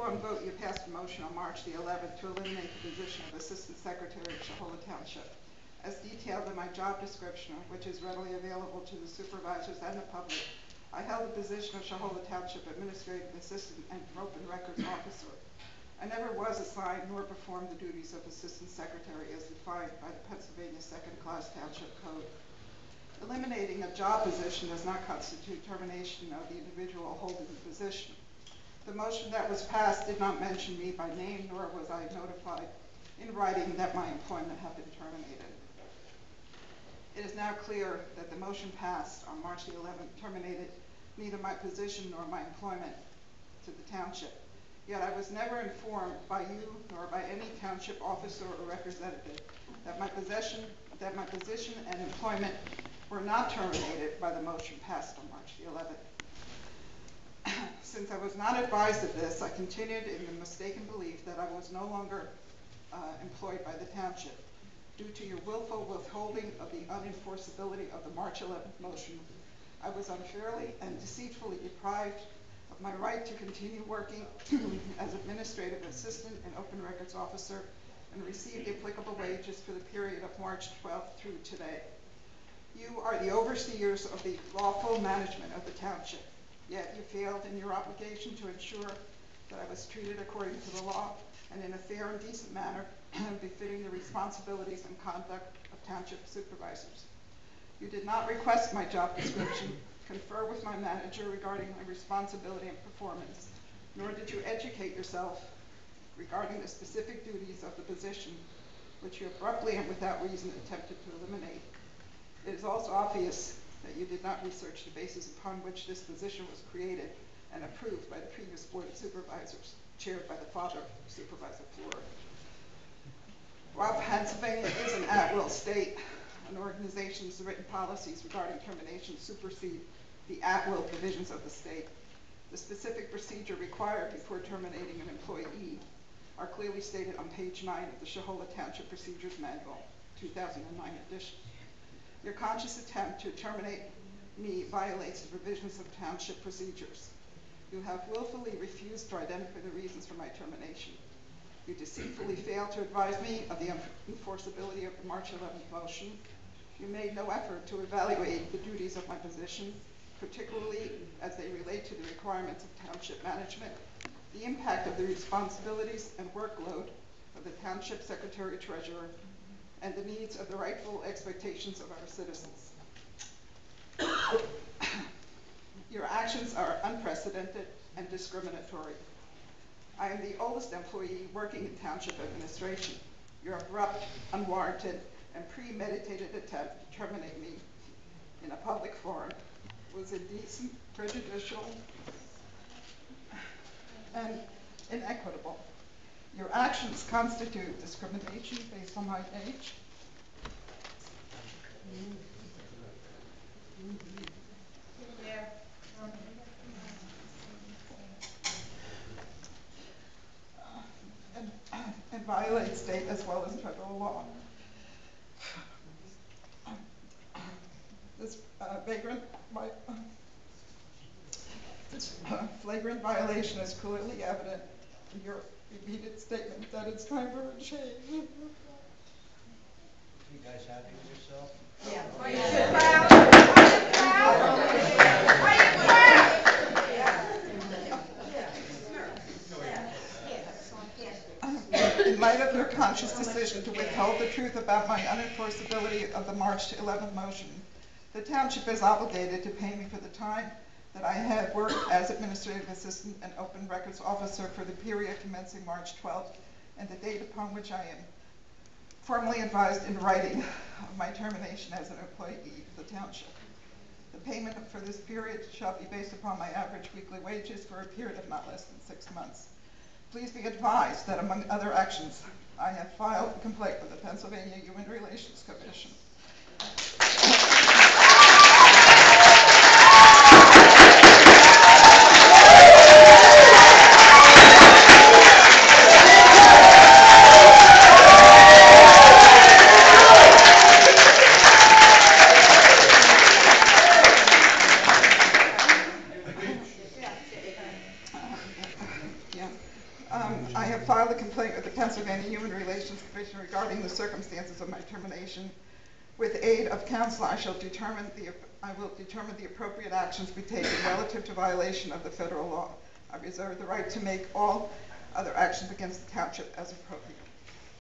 4-1 vote, you passed a motion on March the 11th to eliminate the position of Assistant Secretary of Shahola Township. As detailed in my job description, which is readily available to the supervisors and the public, I held the position of Shahola Township Administrative Assistant and Open Records Officer. I never was assigned nor performed the duties of Assistant Secretary as defined by the Pennsylvania Second-Class Township Code. Eliminating a job position does not constitute termination of the individual holding the position. The motion that was passed did not mention me by name, nor was I notified in writing that my employment had been terminated. It is now clear that the motion passed on March the 11th terminated neither my position nor my employment to the township. Yet I was never informed by you nor by any township officer or representative that my position and employment were not terminated by the motion passed on March the 11th. Since I was not advised of this, I continued in the mistaken belief that I was no longer employed by the township. Due to your willful withholding of the unenforceability of the March 11th motion, I was unfairly and deceitfully deprived of my right to continue working as Administrative Assistant and Open Records Officer and receive the applicable wages for the period of March 12th through today. You are the overseers of the lawful management of the township, yet you failed in your obligation to ensure that I was treated according to the law and in a fair and decent manner befitting the responsibilities and conduct of township supervisors. You did not request my job description, confer with my manager regarding my responsibility and performance, nor did you educate yourself regarding the specific duties of the position, which you abruptly and without reason attempted to eliminate. It is also obvious that you did not research the basis upon which this position was created and approved by the previous Board of Supervisors, chaired by the father of Supervisor Fleur. While Pennsylvania is an at-will state, an organization's written policies regarding termination supersede the at-will provisions of the state. The specific procedure required before terminating an employee are clearly stated on page 9 of the Shahola Township Procedures Manual, 2009 edition. Your conscious attempt to terminate me violates the provisions of township procedures. You have willfully refused to identify the reasons for my termination. You deceitfully failed to advise me of the enforceability of the March 11th motion. You made no effort to evaluate the duties of my position, particularly as they relate to the requirements of township management, the impact of the responsibilities and workload of the township secretary-treasurer, and the needs of the rightful expectations of our citizens. Your actions are unprecedented and discriminatory. I am the oldest employee working in township administration. Your abrupt, unwarranted, and premeditated attempt to terminate me in a public forum was indecent, prejudicial, and inequitable. Your actions constitute discrimination based on my age, and violate state as well as federal law. This flagrant violation is clearly evident in your repeated statement that it's time for a change. You guys happy with yourself? Yeah. Are you proud? Are you proud? In light of your conscious decision to withhold the truth about my unenforceability of the March 11th motion, the township is obligated to pay me for the time that I have worked as Administrative Assistant and Open Records Officer for the period commencing March 12th and the date upon which I am formally advised in writing of my termination as an employee of the township. The payment for this period shall be based upon my average weekly wages for a period of not less than 6 months. Please be advised that among other actions, I have filed a complaint with the Pennsylvania Human Relations Commission. I have filed a complaint with the Pennsylvania Human Relations Commission regarding the circumstances of my termination. With aid of counsel, I will determine the appropriate actions to be taken relative to violation of the federal law. I reserve the right to make all other actions against the township as appropriate.